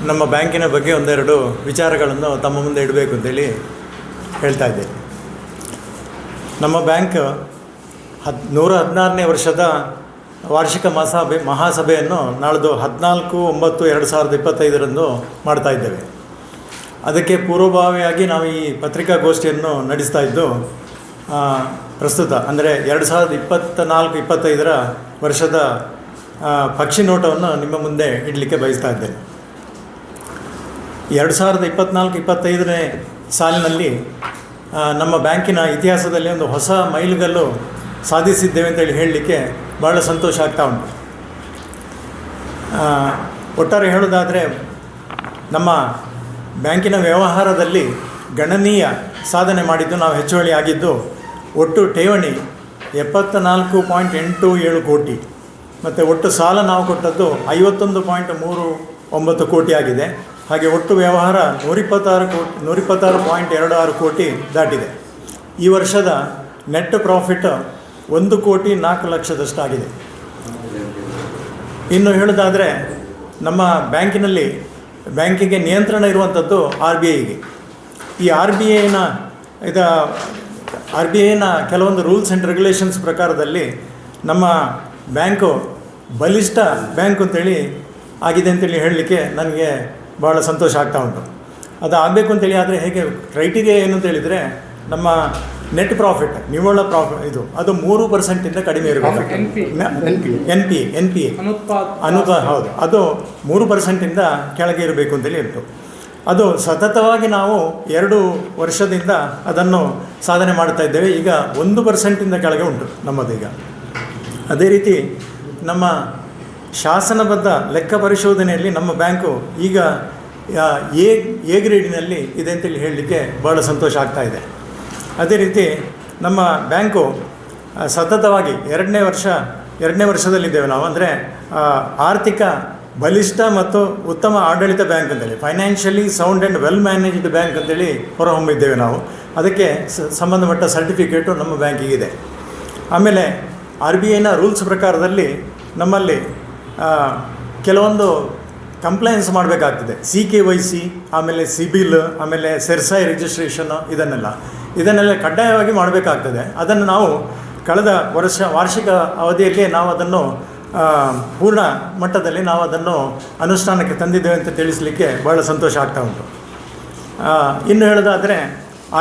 ನಮ್ಮ ಬ್ಯಾಂಕಿನ ಬಗ್ಗೆ ಒಂದೆರಡು ವಿಚಾರಗಳನ್ನು ತಮ್ಮ ಮುಂದೆ ಇಡಬೇಕು ಅಂತೇಳಿ ಹೇಳ್ತಾ ಇದ್ದೇನೆ. ನಮ್ಮ ಬ್ಯಾಂಕ್ 116ನೇ ವರ್ಷದ ವಾರ್ಷಿಕ ಮಹಾಸಭೆಯನ್ನು ನಾಳ್ದು 14/9/2025 ಮಾಡ್ತಾಯಿದ್ದೇವೆ. ಅದಕ್ಕೆ ಪೂರ್ವಭಾವಿಯಾಗಿ ನಾವು ಈ ಪತ್ರಿಕಾಗೋಷ್ಠಿಯನ್ನು ನಡೆಸ್ತಾ ಇದ್ದು ಪ್ರಸ್ತುತ ಅಂದರೆ 2024-25 ವರ್ಷದ ಪಕ್ಷಿ ನೋಟವನ್ನು ನಿಮ್ಮ ಮುಂದೆ ಇಡಲಿಕ್ಕೆ ಬಯಸ್ತಾ ಇದ್ದೇನೆ. 2024-25ನೇ ಸಾಲಿನಲ್ಲಿ ನಮ್ಮ ಬ್ಯಾಂಕಿನ ಇತಿಹಾಸದಲ್ಲಿ ಒಂದು ಹೊಸ ಮೈಲುಗಲ್ಲು ಸಾಧಿಸಿದ್ದೇವೆ ಅಂತೇಳಿ ಹೇಳಲಿಕ್ಕೆ ಭಾಳ ಸಂತೋಷ ಆಗ್ತಾ ಉಂಟು. ಒಟ್ಟಾರೆ ಹೇಳೋದಾದರೆ ನಮ್ಮ ಬ್ಯಾಂಕಿನ ವ್ಯವಹಾರದಲ್ಲಿ ಗಣನೀಯ ಸಾಧನೆ ಮಾಡಿದ್ದು ನಾವು ಹೆಚ್ಚುವಳಿ ಆಗಿದ್ದು ಒಟ್ಟು ಠೇವಣಿ 74.87 ಕೋಟಿ ಮತ್ತು ಒಟ್ಟು ಸಾಲ ನಾವು ಕೊಟ್ಟದ್ದು 51.39 ಕೋಟಿ ಆಗಿದೆ. ಹಾಗೆ ಒಟ್ಟು ವ್ಯವಹಾರ 126.26 ಕೋಟಿ ದಾಟಿದೆ. ಈ ವರ್ಷದ ನೆಟ್ ಪ್ರಾಫಿಟ್ 1,04,00,000 ಆಗಿದೆ. ಇನ್ನು ಹೇಳೋದಾದರೆ ನಮ್ಮ ಬ್ಯಾಂಕಿಗೆ ನಿಯಂತ್ರಣ ಇರುವಂಥದ್ದು RBIಗೆ. ಈ ಆರ್ ಬಿ ಐನ ಕೆಲವೊಂದು ರೂಲ್ಸ್ ಆ್ಯಂಡ್ ರೆಗ್ಯುಲೇಷನ್ಸ್ ಪ್ರಕಾರದಲ್ಲಿ ನಮ್ಮ ಬ್ಯಾಂಕು ಬಲಿಷ್ಠ ಬ್ಯಾಂಕ್ ಅಂತೇಳಿ ಆಗಿದೆ ಅಂತೇಳಿ ಹೇಳಲಿಕ್ಕೆ ನನಗೆ ಭಾಳ ಸಂತೋಷ ಆಗ್ತಾ ಉಂಟು. ಅದು ಆಗಬೇಕು ಅಂತೇಳಿ ಆದರೆ ಹೇಗೆ ಕ್ರೈಟೀರಿಯಾ ಏನು ಅಂತೇಳಿದರೆ ನಮ್ಮ ನೆಟ್ ಪ್ರಾಫಿಟ್ ನಿವ್ವಳ ಪ್ರಾಫಿಟ್ ಅದು 3% ಕಡಿಮೆ ಇರಬೇಕು. ಎನ್ ಪಿ ಎ ಹೌದು, ಅದು 3% ಕೆಳಗೆ ಇರಬೇಕು ಅಂತೇಳಿ ಇತ್ತು. ಅದು ಸತತವಾಗಿ ನಾವು 2 ವರ್ಷದಿಂದ ಅದನ್ನು ಸಾಧನೆ ಮಾಡ್ತಾ ಇದ್ದೇವೆ. ಈಗ 1% ಕೆಳಗೆ ಉಂಟು ನಮ್ಮದೀಗ. ಅದೇ ರೀತಿ ನಮ್ಮ ಶಾಸನಬದ್ಧ ಲೆಕ್ಕ ಪರಿಶೋಧನೆಯಲ್ಲಿ ನಮ್ಮ ಬ್ಯಾಂಕು ಈಗ ಎ ಗ್ರೇಡಿನಲ್ಲಿ ಇದೆ ಅಂತೇಳಿ ಹೇಳಲಿಕ್ಕೆ ಭಾಳ ಸಂತೋಷ ಆಗ್ತಾ ಇದೆ. ಅದೇ ರೀತಿ ನಮ್ಮ ಬ್ಯಾಂಕು ಸತತವಾಗಿ ಎರಡನೇ ವರ್ಷದಲ್ಲಿದ್ದೇವೆ ನಾವು. ಅಂದರೆ ಆರ್ಥಿಕ ಬಲಿಷ್ಠ ಮತ್ತು ಉತ್ತಮ ಆಡಳಿತ ಬ್ಯಾಂಕ್ ಅಂತೇಳಿ financially sound and well managed bank ಅಂತೇಳಿ ಹೊರಹೊಮ್ಮಿದ್ದೇವೆ ನಾವು. ಅದಕ್ಕೆ ಸಂಬಂಧಪಟ್ಟ ಸರ್ಟಿಫಿಕೇಟು ನಮ್ಮ ಬ್ಯಾಂಕಿಗಿದೆ. ಆಮೇಲೆ RBIನ ರೂಲ್ಸ್ ಪ್ರಕಾರದಲ್ಲಿ ನಮ್ಮಲ್ಲಿ ಕೆಲವೊಂದು ಕಂಪ್ಲೈನ್ಸ್ ಮಾಡಬೇಕಾಗ್ತದೆ. CKYC, ಆಮೇಲೆ ಸಿಬಿಲ್, ಆಮೇಲೆ ಸೆರ್ಸಾಯ್ ರಿಜಿಸ್ಟ್ರೇಷನ್ನು, ಇದನ್ನೆಲ್ಲ ಕಡ್ಡಾಯವಾಗಿ ಮಾಡಬೇಕಾಗ್ತದೆ. ಅದನ್ನು ನಾವು ಕಳೆದ ವಾರ್ಷಿಕ ಅವಧಿಯಲ್ಲಿ ನಾವು ಅದನ್ನು ಪೂರ್ಣ ಮಟ್ಟದಲ್ಲಿ ನಾವು ಅದನ್ನು ಅನುಷ್ಠಾನಕ್ಕೆ ತಂದಿದ್ದೇವೆ ಅಂತ ತಿಳಿಸಲಿಕ್ಕೆ ಭಾಳ ಸಂತೋಷ ಆಗ್ತಾ ಉಂಟು. ಇನ್ನು ಹೇಳೋದಾದರೆ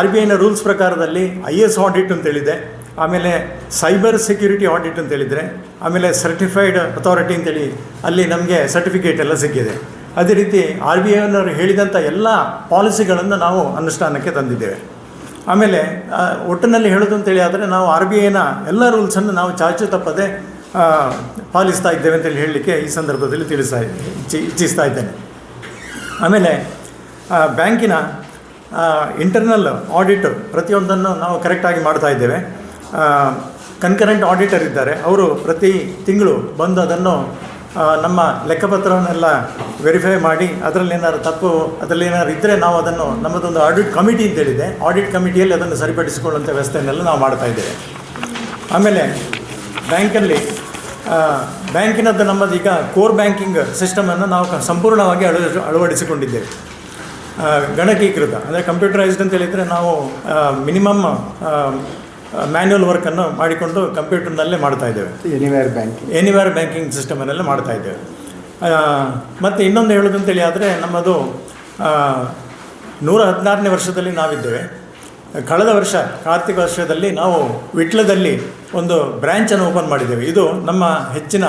RBIನ ರೂಲ್ಸ್ ಪ್ರಕಾರದಲ್ಲಿ IS ಆಡಿಟ್ ಅಂತೇಳಿದೆ, ಆಮೇಲೆ ಸೈಬರ್ ಸೆಕ್ಯೂರಿಟಿ ಆಡಿಟ್ ಅಂತೇಳಿದರೆ, ಆಮೇಲೆ ಸರ್ಟಿಫೈಡ್ ಅಥಾರಿಟಿ ಅಂತೇಳಿ ಅಲ್ಲಿ ನಮಗೆ ಸರ್ಟಿಫಿಕೇಟ್ ಎಲ್ಲ ಸಿಕ್ಕಿದೆ. ಅದೇ ರೀತಿ RBIನವರು ಹೇಳಿದಂಥ ಎಲ್ಲ ಪಾಲಿಸಿಗಳನ್ನು ನಾವು ಅನುಷ್ಠಾನಕ್ಕೆ ತಂದಿದ್ದೇವೆ. ಆಮೇಲೆ ಒಟ್ಟಿನಲ್ಲಿ ಹೇಳೋದು ಅಂತೇಳಿ ಆದರೆ ನಾವು RBIನ ಎಲ್ಲ ರೂಲ್ಸನ್ನು ನಾವು ಚಾಚು ತಪ್ಪದೆ ಪಾಲಿಸ್ತಾ ಇದ್ದೇವೆ ಅಂತೇಳಿ ಹೇಳಲಿಕ್ಕೆ ಈ ಸಂದರ್ಭದಲ್ಲಿ ಇಚ್ಛಿಸ್ತಾ ಇದ್ದೇನೆ. ಆಮೇಲೆ ಬ್ಯಾಂಕಿನ ಇಂಟರ್ನಲ್ ಆಡಿಟ್ ಪ್ರತಿಯೊಂದನ್ನು ನಾವು ಕರೆಕ್ಟಾಗಿ ಮಾಡ್ತಾ ಇದ್ದೇವೆ. ಕನ್ಕರೆಂಟ್ ಆಡಿಟರ್ ಇದ್ದಾರೆ, ಅವರು ಪ್ರತಿ ತಿಂಗಳು ಬಂದು ಅದನ್ನು ನಮ್ಮ ಲೆಕ್ಕಪತ್ರವನ್ನೆಲ್ಲ ವೆರಿಫೈ ಮಾಡಿ ಅದರಲ್ಲಿ ಏನಾದ್ರು ಇದ್ದರೆ ನಾವು ಅದನ್ನು ನಮ್ಮದೊಂದು ಆಡಿಟ್ ಕಮಿಟಿ ಅಂತೇಳಿದೆ, ಆಡಿಟ್ ಕಮಿಟಿಯಲ್ಲಿ ಅದನ್ನು ಸರಿಪಡಿಸಿಕೊಳ್ಳುವಂಥ ವ್ಯವಸ್ಥೆಯನ್ನೆಲ್ಲ ನಾವು ಮಾಡ್ತಾ ಇದ್ದೇವೆ. ಆಮೇಲೆ ಬ್ಯಾಂಕಿನದ್ದು ನಮ್ಮದೀಗ ಕೋರ್ ಬ್ಯಾಂಕಿಂಗ್ ಸಿಸ್ಟಮನ್ನು ನಾವು ಸಂಪೂರ್ಣವಾಗಿ ಅಳವಡಿಸಿಕೊಂಡಿದ್ದೇವೆ. ಗಣಕೀಕೃತ ಅಂದರೆ ಕಂಪ್ಯೂಟರೈಸ್ಡ್ ಅಂತೇಳಿದರೆ ನಾವು ಮಿನಿಮಮ್ ಮ್ಯಾನ್ಯುವಲ್ ವರ್ಕನ್ನು ಮಾಡಿಕೊಂಡು ಕಂಪ್ಯೂಟರ್ನಲ್ಲೇ ಮಾಡ್ತಾಯಿದ್ದೇವೆ. ಎನಿವೇರ್ ಬ್ಯಾಂಕಿಂಗ್ ಸಿಸ್ಟಮನ್ನೆಲ್ಲ ಮಾಡ್ತಾಯಿದ್ದೇವೆ. ಮತ್ತು ಇನ್ನೊಂದು ಹೇಳೋದು ಅಂತೇಳಿ ಆದರೆ ನಮ್ಮದು 116ನೇ ವರ್ಷದಲ್ಲಿ ನಾವಿದ್ದೇವೆ. ಕಳೆದ ವರ್ಷ ಕಾರ್ತಿಕ ವರ್ಷದಲ್ಲಿ ನಾವು ವಿಟ್ಲದಲ್ಲಿ ಒಂದು ಬ್ರ್ಯಾಂಚನ್ನು ಓಪನ್ ಮಾಡಿದ್ದೇವೆ. ಇದು ನಮ್ಮ ಹೆಚ್ಚಿನ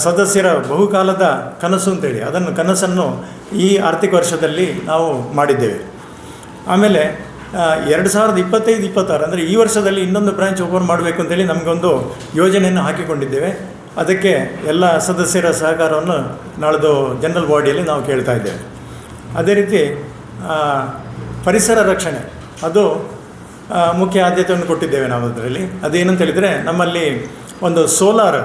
ಸದಸ್ಯರ ಬಹುಕಾಲದ ಕನಸು ಅಂತೇಳಿ ಕನಸನ್ನು ಈ ಆರ್ಥಿಕ ವರ್ಷದಲ್ಲಿ ನಾವು ಮಾಡಿದ್ದೇವೆ. ಆಮೇಲೆ 2025-26 ಅಂದರೆ ಈ ವರ್ಷದಲ್ಲಿ ಇನ್ನೊಂದು ಬ್ರ್ಯಾಂಚ್ ಓಪನ್ ಮಾಡಬೇಕು ಅಂತೇಳಿ ನಮಗೊಂದು ಯೋಜನೆಯನ್ನು ಹಾಕಿಕೊಂಡಿದ್ದೇವೆ. ಅದಕ್ಕೆ ಎಲ್ಲ ಸದಸ್ಯರ ಸಹಕಾರವನ್ನು ನಾಳ್ದು ಜನರಲ್ ಬಾಡಿಯಲ್ಲಿ ನಾವು ಕೇಳ್ತಾ ಇದ್ದೇವೆ. ಅದೇ ರೀತಿ ಪರಿಸರ ರಕ್ಷಣೆ ಅದು ಮುಖ್ಯ ಆದ್ಯತೆಯನ್ನು ಕೊಟ್ಟಿದ್ದೇವೆ ನಾವು ಅದರಲ್ಲಿ. ಅದೇನಂತ ಹೇಳಿದರೆ ನಮ್ಮಲ್ಲಿ ಒಂದು ಸೋಲಾರ್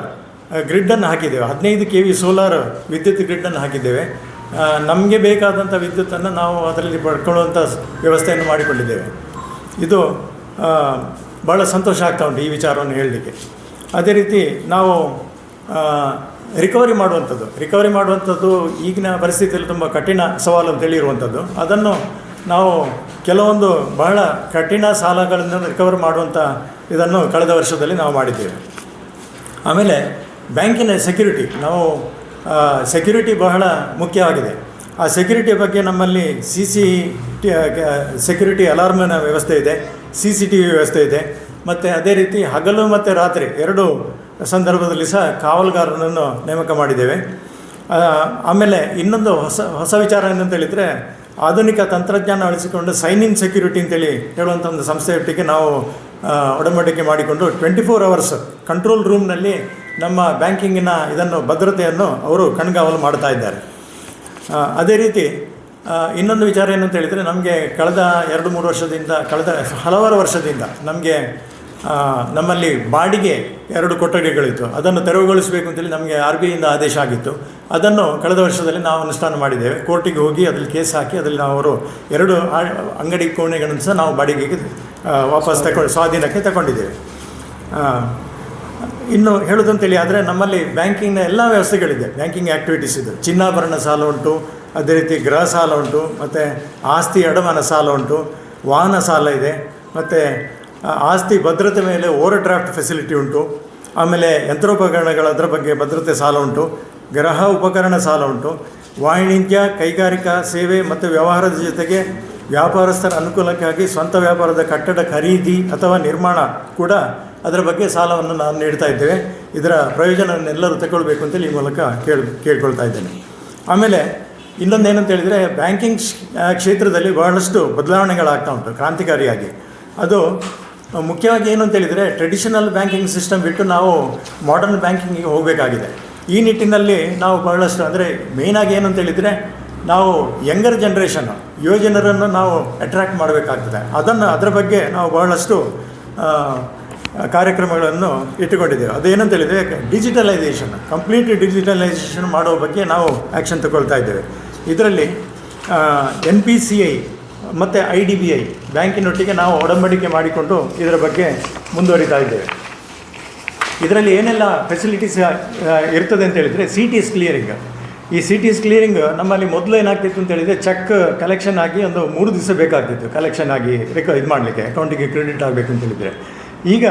ಗ್ರಿಡ್ಡನ್ನು ಹಾಕಿದ್ದೇವೆ. 15 kV ಸೋಲಾರ್ ವಿದ್ಯುತ್ ಗ್ರಿಡ್ಡನ್ನು ಹಾಕಿದ್ದೇವೆ. ನಮಗೆ ಬೇಕಾದಂಥ ವಿದ್ಯುತ್ತನ್ನು ನಾವು ಅದರಲ್ಲಿ ಪಡ್ಕೊಳ್ಳುವಂಥ ವ್ಯವಸ್ಥೆಯನ್ನು ಮಾಡಿಕೊಂಡಿದ್ದೇವೆ. ಇದು ಭಾಳ ಸಂತೋಷ ಆಗ್ತಾ ಉಂಟು ಈ ವಿಚಾರವನ್ನು ಹೇಳಲಿಕ್ಕೆ. ಅದೇ ರೀತಿ ನಾವು ರಿಕವರಿ ಮಾಡುವಂಥದ್ದು ಈಗಿನ ಪರಿಸ್ಥಿತಿಯಲ್ಲಿ ತುಂಬ ಕಠಿಣ ಸವಾಲು ಅಂತೇಳಿ ಇರುವಂಥದ್ದು. ಅದನ್ನು ನಾವು ಕೆಲವೊಂದು ಬಹಳ ಕಠಿಣ ಸಾಲಗಳಿಂದ ರಿಕವರ್ ಮಾಡುವಂಥ ಇದನ್ನು ಕಳೆದ ವರ್ಷದಲ್ಲಿ ನಾವು ಮಾಡಿದ್ದೇವೆ. ಆಮೇಲೆ ಬ್ಯಾಂಕಿನ ಸೆಕ್ಯೂರಿಟಿ ಬಹಳ ಮುಖ್ಯವಾಗಿದೆ. ಆ ಸೆಕ್ಯೂರಿಟಿ ಬಗ್ಗೆ ನಮ್ಮಲ್ಲಿ ಸೆಕ್ಯೂರಿಟಿ ಅಲಾರ್ಮಿನ ವ್ಯವಸ್ಥೆ ಇದೆ, CCTV ವ್ಯವಸ್ಥೆ ಇದೆ. ಮತ್ತು ಅದೇ ರೀತಿ ಹಗಲು ಮತ್ತು ರಾತ್ರಿ 2 ಸಂದರ್ಭದಲ್ಲಿ ಸಹ ಕಾವಲುಗಾರನನ್ನು ನೇಮಕ ಮಾಡಿದ್ದೇವೆ. ಆಮೇಲೆ ಇನ್ನೊಂದು ಹೊಸ ವಿಚಾರ ಏನಂತ ಹೇಳಿದರೆ, ಆಧುನಿಕ ತಂತ್ರಜ್ಞಾನ ಅಳಿಸಿಕೊಂಡು ಸೈನ್ ಇನ್ ಸೆಕ್ಯೂರಿಟಿ ಅಂತೇಳಿ ಹೇಳುವಂಥ ಒಂದು ಸಂಸ್ಥೆಯೊಟ್ಟಿಗೆ ನಾವು ಒಡಂಬಡಿಕೆ ಮಾಡಿಕೊಂಡು 24 hours ಕಂಟ್ರೋಲ್ ರೂಮ್ನಲ್ಲಿ ನಮ್ಮ ಬ್ಯಾಂಕಿಂಗಿನ ಭದ್ರತೆಯನ್ನು ಅವರು ಕಣ್ಗಾವಲು ಮಾಡ್ತಾ ಇದ್ದಾರೆ. ಅದೇ ರೀತಿ ಇನ್ನೊಂದು ವಿಚಾರ ಏನು ಅಂತ ಹೇಳಿದರೆ, ನಮಗೆ ಕಳೆದ 2-3 ವರ್ಷದಿಂದ, ಕಳೆದ ಹಲವಾರು ವರ್ಷದಿಂದ ನಮ್ಮಲ್ಲಿ ಬಾಡಿಗೆ 2 ಕೊಠಡಿಗಳಿತ್ತು. ಅದನ್ನು ತೆರವುಗೊಳಿಸಬೇಕು ಅಂತೇಳಿ ನಮಗೆ RBIಯಿಂದ ಆದೇಶ ಆಗಿತ್ತು. ಅದನ್ನು ಕಳೆದ ವರ್ಷದಲ್ಲಿ ನಾವು ಅನುಷ್ಠಾನ ಮಾಡಿದ್ದೇವೆ. ಕೋರ್ಟಿಗೆ ಹೋಗಿ ಅದ್ರಲ್ಲಿ ಕೇಸ್ ಹಾಕಿ ಅದರಲ್ಲಿ ನಾವು ಅವರು 2 ಅಂಗಡಿ ಕೋಣೆಗಳನ್ನು ಸಹ ನಾವು ಬಾಡಿಗೆಗೆ ವಾಪಸ್ ಸ್ವಾಧೀನಕ್ಕೆ ತಗೊಂಡಿದ್ದೇವೆ. ಇನ್ನು ಹೇಳೋದಂತೇಳಿ ಆದರೆ ನಮ್ಮಲ್ಲಿ ಬ್ಯಾಂಕಿಂಗ್ನ ಎಲ್ಲ ವ್ಯವಸ್ಥೆಗಳಿದೆ. ಬ್ಯಾಂಕಿಂಗ್ ಆ್ಯಕ್ಟಿವಿಟೀಸ್ ಇದೆ. ಚಿನ್ನಾಭರಣ ಸಾಲ ಉಂಟು, ಅದೇ ರೀತಿ ಗೃಹ ಸಾಲ ಉಂಟು, ಮತ್ತು ಆಸ್ತಿ ಅಡಮಾನ ಸಾಲ ಉಂಟು, ವಾಹನ ಸಾಲ ಇದೆ, ಮತ್ತು ಆಸ್ತಿ ಭದ್ರತೆ ಮೇಲೆ ಓವರ್ ಡ್ರಾಫ್ಟ್ ಫೆಸಿಲಿಟಿ ಉಂಟು. ಆಮೇಲೆ ಯಂತ್ರೋಪಕರಣಗಳ ಅದರ ಬಗ್ಗೆ ಭದ್ರತೆ ಸಾಲ ಉಂಟು, ಗೃಹ ಉಪಕರಣ ಸಾಲ ಉಂಟು, ವಾಣಿಜ್ಯ ಕೈಗಾರಿಕಾ ಸೇವೆ ಮತ್ತು ವ್ಯವಹಾರದ ಜೊತೆಗೆ ವ್ಯಾಪಾರಸ್ಥರ ಅನುಕೂಲಕ್ಕಾಗಿ ಸ್ವಂತ ವ್ಯಾಪಾರದ ಕಟ್ಟಡ ಖರೀದಿ ಅಥವಾ ನಿರ್ಮಾಣ ಕೂಡ ಅದರ ಬಗ್ಗೆ ಸಾಲವನ್ನು ನಾವು ನೀಡ್ತಾ ಇದ್ದೇವೆ. ಇದರ ಪ್ರಯೋಜನವನ್ನೆಲ್ಲರೂ ತಗೊಳ್ಬೇಕು ಅಂತೇಳಿ ಈ ಮೂಲಕ ಕೇಳ್ಕೊಳ್ತಾ ಇದ್ದೇನೆ. ಆಮೇಲೆ ಇನ್ನೊಂದು ಏನಂತ ಹೇಳಿದರೆ, ಬ್ಯಾಂಕಿಂಗ್ ಕ್ಷೇತ್ರದಲ್ಲಿ ಬಹಳಷ್ಟು ಬದಲಾವಣೆಗಳಾಗ್ತಾ ಉಂಟು ಕ್ರಾಂತಿಕಾರಿಯಾಗಿ. ಅದು ಮುಖ್ಯವಾಗಿ ಏನು ಅಂತ ಹೇಳಿದರೆ, ಟ್ರೆಡಿಷನಲ್ ಬ್ಯಾಂಕಿಂಗ್ ಸಿಸ್ಟಮ್ ಬಿಟ್ಟು ನಾವು ಮಾಡರ್ನ್ ಬ್ಯಾಂಕಿಂಗಿಗೆ ಹೋಗಬೇಕಾಗಿದೆ. ಈ ನಿಟ್ಟಿನಲ್ಲಿ ನಾವು ಬಹಳಷ್ಟು, ಅಂದರೆ ಮೇಯ್ನಾಗಿ ಏನು ಅಂತ ಹೇಳಿದರೆ, ನಾವು ಯಂಗರ್ ಜನ್ರೇಷನ್ ಯುವಜನರನ್ನು ನಾವು ಅಟ್ರ್ಯಾಕ್ಟ್ ಮಾಡಬೇಕಾಗ್ತದೆ. ಅದರ ಬಗ್ಗೆ ನಾವು ಬಹಳಷ್ಟು ಕಾರ್ಯಕ್ರಮಗಳನ್ನು ಇಟ್ಟುಕೊಂಡಿದ್ದೇವೆ. ಅದೇನಂತ ಹೇಳಿದರೆ, ಕಂಪ್ಲೀಟ್ ಡಿಜಿಟಲೈಸೇಷನ್ ಮಾಡೋ ಬಗ್ಗೆ ನಾವು ಆ್ಯಕ್ಷನ್ ತಗೊಳ್ತಾ ಇದ್ದೇವೆ. ಇದರಲ್ಲಿ NPCI ಮತ್ತು IDBI ಬ್ಯಾಂಕಿನೊಟ್ಟಿಗೆ ನಾವು ಒಡಂಬಡಿಕೆ ಮಾಡಿಕೊಂಡು ಇದರ ಬಗ್ಗೆ ಮುಂದುವರಿತಾ ಇದ್ದೇವೆ. ಇದರಲ್ಲಿ ಏನೆಲ್ಲ ಫೆಸಿಲಿಟೀಸ್ ಇರ್ತದೆ ಅಂತ ಹೇಳಿದರೆ, CTS ಕ್ಲಿಯರಿಂಗ್. ಈ CTS ಕ್ಲಿಯರಿಂಗ್ ನಮ್ಮಲ್ಲಿ ಮೊದಲು ಏನಾಗ್ತಿತ್ತು ಅಂತ ಹೇಳಿದರೆ, ಚೆಕ್ ಕಲೆಕ್ಷನ್ ಆಗಿ ಒಂದು 3 ದಿವಸ ಬೇಕಾಗ್ತಿತ್ತು ಕಲೆಕ್ಷನ್ ಆಗಿ ಇದು ಮಾಡಲಿಕ್ಕೆ, ಅಕೌಂಟಿಗೆ ಕ್ರೆಡಿಟ್ ಆಗಬೇಕು ಅಂತ ಹೇಳಿದರೆ. ಈಗ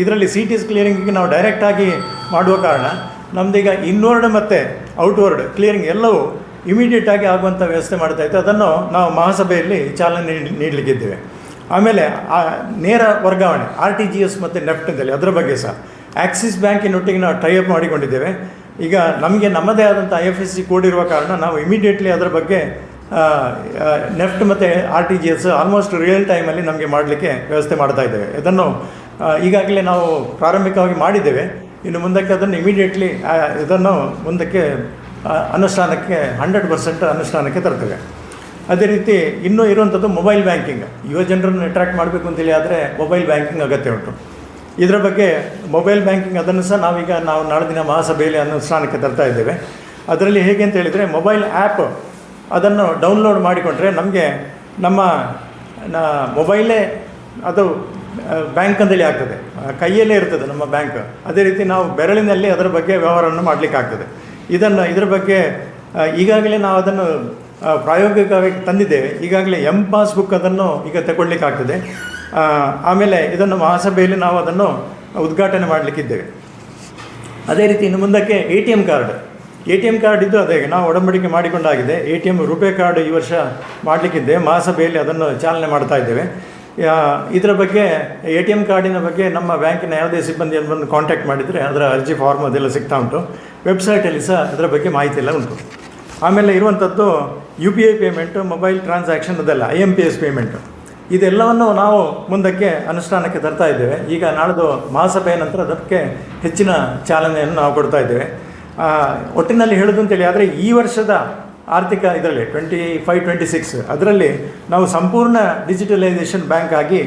ಇದರಲ್ಲಿ CTS ಕ್ಲಿಯರಿಂಗಿಗೆ ನಾವು ಡೈರೆಕ್ಟಾಗಿ ಮಾಡುವ ಕಾರಣ ನಮ್ಮದೀಗ ಇನ್ವರ್ಡ್ ಮತ್ತು ಔಟ್ವರ್ಡ್ ಕ್ಲಿಯರಿಂಗ್ ಎಲ್ಲವೂ ಇಮಿಡಿಯೇಟಾಗಿ ಆಗುವಂಥ ವ್ಯವಸ್ಥೆ ಮಾಡ್ತಾಯಿತ್ತು. ಅದನ್ನು ನಾವು ಮಹಾಸಭೆಯಲ್ಲಿ ಚಾಲನೆ ನೀಡಲಿಕ್ಕಿದ್ದೇವೆ. ಆಮೇಲೆ ನೇರ ವರ್ಗಾವಣೆ RTGS ಮತ್ತು ನೆಫ್ಟ್ ಅಂತೇಳಿ ಅದರ ಬಗ್ಗೆ ಸಹ ಆಕ್ಸಿಸ್ ಬ್ಯಾಂಕಿನೊಟ್ಟಿಗೆ ನಾವು ಟೈಅಪ್ ಮಾಡಿಕೊಂಡಿದ್ದೇವೆ. ಈಗ ನಮಗೆ ನಮ್ಮದೇ ಆದಂಥ IFSC ಕೋಡ್ ಇರುವ ಕಾರಣ ನಾವು ಇಮಿಡಿಯೇಟ್ಲಿ ಅದರ ಬಗ್ಗೆ ನೆಫ್ಟ್ ಮತ್ತು RTGS ಆಲ್ಮೋಸ್ಟ್ ರಿಯಲ್ ಟೈಮಲ್ಲಿ ನಮಗೆ ಮಾಡಲಿಕ್ಕೆ ವ್ಯವಸ್ಥೆ ಮಾಡ್ತಾ ಇದ್ದೇವೆ. ಇದನ್ನು ಈಗಾಗಲೇ ನಾವು ಪ್ರಾರಂಭಿಕವಾಗಿ ಮಾಡಿದ್ದೇವೆ. ಇನ್ನು ಮುಂದಕ್ಕೆ ಅದನ್ನು ಇಮಿಡಿಯೇಟ್ಲಿ ಇದನ್ನು ಮುಂದಕ್ಕೆ ಅನುಷ್ಠಾನಕ್ಕೆ 100% ಅನುಷ್ಠಾನಕ್ಕೆ ತರ್ತೇವೆ. ಅದೇ ರೀತಿ ಇನ್ನೂ ಇರುವಂಥದ್ದು ಮೊಬೈಲ್ ಬ್ಯಾಂಕಿಂಗ್. ಯುವ ಜನರನ್ನು ಅಟ್ರ್ಯಾಕ್ಟ್ ಮಾಡಬೇಕು ಅಂತೇಳಿ ಆದರೆ ಮೊಬೈಲ್ ಬ್ಯಾಂಕಿಂಗ್ ಅಗತ್ಯ ಉಂಟು. ಇದರ ಬಗ್ಗೆ ಮೊಬೈಲ್ ಬ್ಯಾಂಕಿಂಗ್ ಅದನ್ನು ಸಹ ನಾವು ನಾಳೆ ದಿನ ಮಹಾಸಭೆಯಲ್ಲಿ ಅನುಷ್ಠಾನಕ್ಕೆ ತರ್ತಾ ಇದ್ದೇವೆ. ಅದರಲ್ಲಿ ಹೇಗೆ ಅಂತ ಹೇಳಿದರೆ, ಮೊಬೈಲ್ ಆ್ಯಪ್ ಅದನ್ನು ಡೌನ್ಲೋಡ್ ಮಾಡಿಕೊಂಡ್ರೆ ನಮಗೆ ನಮ್ಮ ಮೊಬೈಲೇ ಅದು ಬ್ಯಾಂಕ್ ಅಂತೇಳಿ ಆಗ್ತದೆ, ಕೈಯಲ್ಲೇ ಇರ್ತದೆ ನಮ್ಮ ಬ್ಯಾಂಕ್. ಅದೇ ರೀತಿ ನಾವು ಬೆರಳಿನಲ್ಲಿ ಅದರ ಬಗ್ಗೆ ವ್ಯವಹಾರವನ್ನು ಮಾಡಲಿಕ್ಕಾಗ್ತದೆ. ಇದರ ಬಗ್ಗೆ ಈಗಾಗಲೇ ನಾವು ಅದನ್ನು ಪ್ರಾಯೋಗಿಕವಾಗಿ ತಂದಿದ್ದೇವೆ. ಈಗಾಗಲೇ ಪಾಸ್ಬುಕ್ ಅದನ್ನು ಈಗ ತಗೊಳ್ಳಿಕ್ಕಾಗ್ತದೆ. ಆಮೇಲೆ ಇದನ್ನು ಮಹಾಸಭೆಯಲ್ಲಿ ನಾವು ಅದನ್ನು ಉದ್ಘಾಟನೆ ಮಾಡಲಿಕ್ಕಿದ್ದೇವೆ. ಅದೇ ರೀತಿ ಇನ್ನು ಮುಂದಕ್ಕೆ ATM ಕಾರ್ಡ್ ಇದ್ದು ಅದೇ ನಾವು ಒಡಂಬಡಿಕೆ ಮಾಡಿಕೊಂಡಾಗಿದೆ. ATM ರೂಪೇ ಕಾರ್ಡ್ ಈ ವರ್ಷ ಮಾಡಲಿಕ್ಕಿದ್ದೆ. ಮಹಾಸಭೆಯಲ್ಲಿ ಅದನ್ನು ಚಾಲನೆ ಮಾಡ್ತಾ ಇದ್ದೇವೆ. ಇದರ ಬಗ್ಗೆ ATM ಕಾರ್ಡಿನ ಬಗ್ಗೆ ನಮ್ಮ ಬ್ಯಾಂಕಿನ ಯಾವುದೇ ಸಿಬ್ಬಂದಿಯನ್ನು ಬಂದು ಕಾಂಟ್ಯಾಕ್ಟ್ ಮಾಡಿದರೆ ಅದರ ಅರ್ಜಿ ಫಾರ್ಮ್ ಅದೆಲ್ಲ ಸಿಗ್ತಾ ಉಂಟು. ವೆಬ್ಸೈಟಲ್ಲಿ ಸಹ ಅದರ ಬಗ್ಗೆ ಮಾಹಿತಿ ಎಲ್ಲ ಉಂಟು. ಆಮೇಲೆ ಇರುವಂಥದ್ದು UPI ಪೇಮೆಂಟು, ಮೊಬೈಲ್ ಟ್ರಾನ್ಸಾಕ್ಷನ್, ಅದೆಲ್ಲ IMPS ಪೇಮೆಂಟು, ಇದೆಲ್ಲವನ್ನು ನಾವು ಮುಂದಕ್ಕೆ ಅನುಷ್ಠಾನಕ್ಕೆ ತರ್ತಾ ಇದ್ದೇವೆ. ಈಗ ನಾಳ್ದು ಮಹಾಸಭೆಯ ನಂತರ ಅದಕ್ಕೆ ಹೆಚ್ಚಿನ ಚಾಲನೆಯನ್ನು ನಾವು ಕೊಡ್ತಾ ಇದ್ದೇವೆ. ಒಟ್ಟಿನಲ್ಲಿ ಹೇಳೋದು ಅಂತೇಳಿ ಆದರೆ, ಈ ವರ್ಷದ ಆರ್ಥಿಕ ಇದರಲ್ಲಿ 25-26 ಅದರಲ್ಲಿ ನಾವು ಸಂಪೂರ್ಣ ಡಿಜಿಟಲೈಸೇಷನ್ ಬ್ಯಾಂಕ್ ಆಗಿ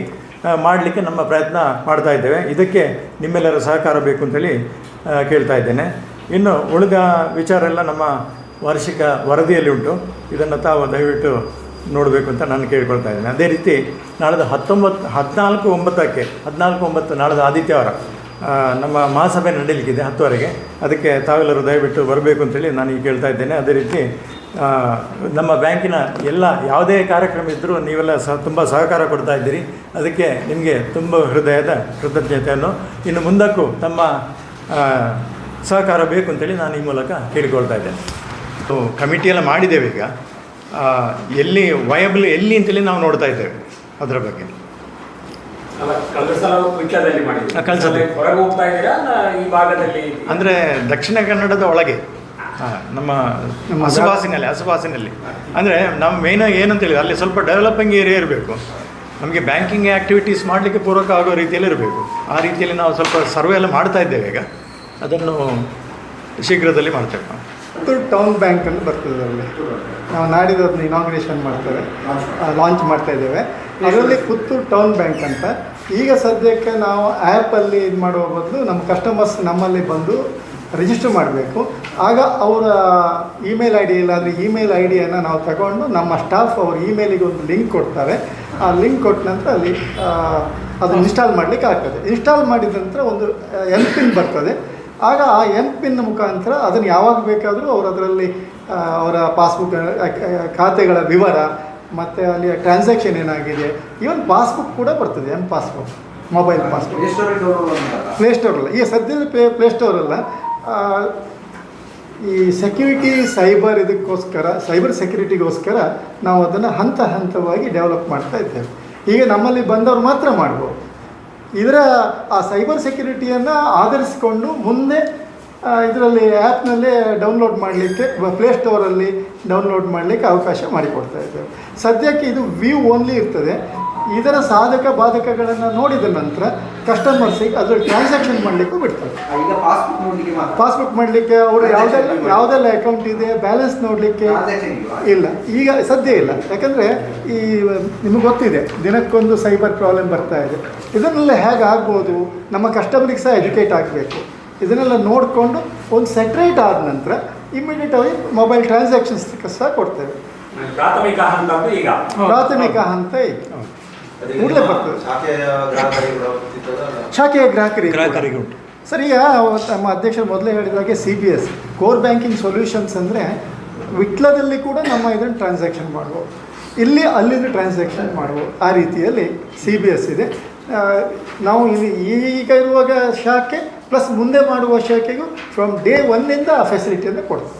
ಮಾಡಲಿಕ್ಕೆ ನಮ್ಮ ಪ್ರಯತ್ನ ಮಾಡ್ತಾ ಇದ್ದೇವೆ. ಇದಕ್ಕೆ ನಿಮ್ಮೆಲ್ಲರ ಸಹಕಾರ ಬೇಕು ಅಂತೇಳಿ ಕೇಳ್ತಾ ಇದ್ದೇನೆ. ಇನ್ನು ಉಳಿದ ವಿಚಾರ ಎಲ್ಲ ನಮ್ಮ ವಾರ್ಷಿಕ ವರದಿಯಲ್ಲಿ ಉಂಟು. ಇದನ್ನು ತಾವು ದಯವಿಟ್ಟು ನೋಡಬೇಕು ಅಂತ ನಾನು ಕೇಳ್ಕೊಳ್ತಾ ಇದ್ದೇನೆ. ಅದೇ ರೀತಿ ನಾಳೆದು 14/9 ನಾಳೆದು ಆದಿತ್ಯವಾರ ನಮ್ಮ ಮಹಾಸಭೆ ನಡೀಲಿಕ್ಕಿದೆ 10ವರೆಗೆ. ಅದಕ್ಕೆ ತಾವೆಲ್ಲರೂ ದಯವಿಟ್ಟು ಬರಬೇಕು ಅಂತೇಳಿ ನಾನು ಈಗ ಕೇಳ್ತಾ ಇದ್ದೇನೆ. ಅದೇ ರೀತಿ ನಮ್ಮ ಬ್ಯಾಂಕಿನ ಎಲ್ಲ ಯಾವುದೇ ಕಾರ್ಯಕ್ರಮ ಇದ್ದರೂ ನೀವೆಲ್ಲ ತುಂಬ ಸಹಕಾರ ಕೊಡ್ತಾ ಇದ್ದೀರಿ. ಅದಕ್ಕೆ ನಿಮಗೆ ತುಂಬ ಹೃದಯದ ಕೃತಜ್ಞತೆಯನ್ನು, ಇನ್ನು ಮುಂದಕ್ಕೂ ತಮ್ಮ ಸಹಕಾರ ಬೇಕು ಅಂತೇಳಿ ನಾನು ಈ ಮೂಲಕ ಕೇಳಿಕೊಳ್ತಾ ಇದ್ದೇನೆ. ಕಮಿಟಿಯೆಲ್ಲ ಮಾಡಿದ್ದೇವೆ. ಈಗ ಎಲ್ಲಿ ವಯಬಲ್ ಎಲ್ಲಿ ಅಂತೇಳಿ ನಾವು ನೋಡ್ತಾ ಇದ್ದೇವೆ. ಅದರ ಬಗ್ಗೆ ಅಂದರೆ ದಕ್ಷಿಣ ಕನ್ನಡದ ಒಳಗೆ ನಮ್ಮ ಹಸುವಾಸಿನಲ್ಲಿ ಅಂದರೆ ನಮ್ಮ ಮೇಯ್ನಾಗಿ ಏನಂತೇಳಿ ಅಲ್ಲಿ ಸ್ವಲ್ಪ ಡೆವಲಪಿಂಗ್ ಏರಿಯಾ ಇರಬೇಕು. ನಮಗೆ ಬ್ಯಾಂಕಿಂಗ್ ಆ್ಯಕ್ಟಿವಿಟೀಸ್ ಮಾಡಲಿಕ್ಕೆ ಪೂರಕ ಆಗೋ ರೀತಿಯಲ್ಲಿ ಇರಬೇಕು. ಆ ರೀತಿಯಲ್ಲಿ ನಾವು ಸ್ವಲ್ಪ ಸರ್ವೆ ಎಲ್ಲ ಮಾಡ್ತಾ ಇದ್ದೇವೆ. ಈಗ ಅದನ್ನು ಶೀಘ್ರದಲ್ಲಿ ಮಾಡ್ತೇವೆ. ಪುತ್ತೂರು ಟೌನ್ ಬ್ಯಾಂಕ್ ಅಂತ ಬರ್ತದೆ. ಅಲ್ಲಿ ನಾವು ನಾಡಿದ್ದು ಅದನ್ನ ಇನಾಗ್ರೇಷನ್ ಮಾಡ್ತೇವೆ, ಲಾಂಚ್ ಮಾಡ್ತಾ ಇದ್ದೇವೆ. ಅದರಲ್ಲಿ ಪುತ್ತೂರು ಟೌನ್ ಬ್ಯಾಂಕ್ ಅಂತ. ಈಗ ಸದ್ಯಕ್ಕೆ ನಾವು ಆ್ಯಪಲ್ಲಿ ಇದು ಮಾಡುವ ಬದಲು ನಮ್ಮ ಕಸ್ಟಮರ್ಸ್ ನಮ್ಮಲ್ಲಿ ಬಂದು ರಿಜಿಸ್ಟರ್ ಮಾಡಬೇಕು. ಆಗ ಅವರ ಇಮೇಲ್ ಐ ಡಿ ಇಲ್ಲಾಂದರೆ ಇಮೇಲ್ ಐ ಡಿಯನ್ನು ನಾವು ತಗೊಂಡು ನಮ್ಮ ಸ್ಟಾಫ್ ಅವ್ರ ಇಮೇಲಿಗೆ ಒಂದು ಲಿಂಕ್ ಕೊಡ್ತಾರೆ. ಆ ಲಿಂಕ್ ಕೊಟ್ಟ ನಂತರ ಅಲ್ಲಿ ಅದನ್ನು ಇನ್ಸ್ಟಾಲ್ ಮಾಡಲಿಕ್ಕೆ ಆಗ್ತದೆ. ಇನ್ಸ್ಟಾಲ್ ಮಾಡಿದ ನಂತರ ಒಂದು MPIN ಬರ್ತದೆ. ಆಗ ಆ MPIN ಮುಖಾಂತರ ಅದನ್ನು ಯಾವಾಗ ಬೇಕಾದರೂ ಅವರು ಅದರಲ್ಲಿ ಅವರ ಪಾಸ್ಬುಕ್ ಖಾತೆಗಳ ವಿವರ ಮತ್ತು ಅಲ್ಲಿ ಟ್ರಾನ್ಸಾಕ್ಷನ್ ಏನಾಗಿದೆ, ಈವನ್ ಪಾಸ್ಬುಕ್ ಕೂಡ ಬರ್ತದೆ. ಪಾಸ್ಬುಕ್, ಮೊಬೈಲ್ ಪಾಸ್ಬುಕ್ ಪ್ಲೇಸ್ಟೋರಲ್ಲ, ಈಗ ಸದ್ಯದ ಪ್ಲೇಸ್ಟೋರಲ್ಲ. ಈ ಸೆಕ್ಯೂರಿಟಿ ಸೈಬರ್ ಸೆಕ್ಯೂರಿಟಿಗೋಸ್ಕರ ನಾವು ಅದನ್ನು ಹಂತ ಹಂತವಾಗಿ ಡೆವಲಪ್ ಮಾಡ್ತಾ ಇದ್ದೇವೆ. ಈಗ ನಮ್ಮಲ್ಲಿ ಬಂದವರು ಮಾತ್ರ ಮಾಡ್ಬೋದು. ಇದರ ಆ ಸೈಬರ್ ಸೆಕ್ಯೂರಿಟಿಯನ್ನು ಆಧರಿಸಿಕೊಂಡು ಮುಂದೆ ಇದರಲ್ಲಿ ಆ್ಯಪ್ನಲ್ಲೇ ಡೌನ್ಲೋಡ್ ಮಾಡಲಿಕ್ಕೆ, ಪ್ಲೇಸ್ಟೋರಲ್ಲಿ ಡೌನ್ಲೋಡ್ ಮಾಡಲಿಕ್ಕೆ ಅವಕಾಶ ಮಾಡಿಕೊಡ್ತಾ ಇದ್ದೇವೆ. ಸದ್ಯಕ್ಕೆ ಇದು ವ್ಯೂ ಓನ್ಲಿ ಇರ್ತದೆ. ಇದರ ಸಾಧಕ ಬಾಧಕಗಳನ್ನು ನೋಡಿದ ನಂತರ ಕಸ್ಟಮರ್ಸಿಗೆ ಅದರಲ್ಲಿ ಟ್ರಾನ್ಸಾಕ್ಷನ್ ಮಾಡಲಿಕ್ಕೂ ಬಿಡ್ತಾರೆ. ಪಾಸ್ಬುಕ್ ಮಾಡಲಿಕ್ಕೆ ಅವರು ಯಾವುದೆಲ್ಲ ಅಕೌಂಟ್ ಇದೆ, ಬ್ಯಾಲೆನ್ಸ್ ನೋಡಲಿಕ್ಕೆ ಇಲ್ಲ, ಈಗ ಸದ್ಯ ಇಲ್ಲ. ಯಾಕಂದರೆ ಈ ನಿಮಗೆ ಗೊತ್ತಿದೆ, ದಿನಕ್ಕೊಂದು ಸೈಬರ್ ಪ್ರಾಬ್ಲಮ್ ಬರ್ತಾ ಇದೆ. ಇದನ್ನೆಲ್ಲ ಹೇಗೆ ಆಗ್ಬೋದು, ನಮ್ಮ ಕಸ್ಟಮರಿಗೆ ಸಹ ಎಜುಕೇಟ್ ಆಗಬೇಕು. ಇದನ್ನೆಲ್ಲ ನೋಡಿಕೊಂಡು ಒಂದು ಸೆಟ್ರೇಟ್ ಆದ ನಂತರ ಇಮಿಡಿಯೇಟಾಗಿ ಮೊಬೈಲ್ ಟ್ರಾನ್ಸಾಕ್ಷನ್ಸ್ ಸಹ ಕೊಡ್ತೇವೆ. ಪ್ರಾಥಮಿಕ ಹಂತ ಈಗ ಕೂಡಲೇ ಬರ್ತದೆ. ಶಾಖೆಯ ಗ್ರಾಹಕರಿಗೆ ಉಂಟು ಸರ್. ಈಗ ನಮ್ಮ ಅಧ್ಯಕ್ಷರು ಮೊದಲೇ ಹೇಳಿದಾಗೆ CBS ಕೋರ್ ಬ್ಯಾಂಕಿಂಗ್ ಸೊಲ್ಯೂಷನ್ಸ್ ಅಂದರೆ ವಿಟ್ಲದಲ್ಲಿ ಕೂಡ ನಮ್ಮ ಇದನ್ನು ಟ್ರಾನ್ಸಾಕ್ಷನ್ ಮಾಡ್ಬೋದು, ಇಲ್ಲಿ ಅಲ್ಲಿಂದ ಟ್ರಾನ್ಸಾಕ್ಷನ್ ಮಾಡ್ಬೋದು. ಆ ರೀತಿಯಲ್ಲಿ CBS ಇದೆ. ನಾವು ಈಗ ಇರುವಾಗ ಶಾಖೆ ಪ್ಲಸ್ ಮುಂದೆ ಮಾಡುವ ಶಾಖೆಗೂ ಫ್ರಮ್ ಡೇ 1 ಆ ಫೆಸಿಲಿಟಿಯನ್ನು ಕೊಡ್ತೀವಿ.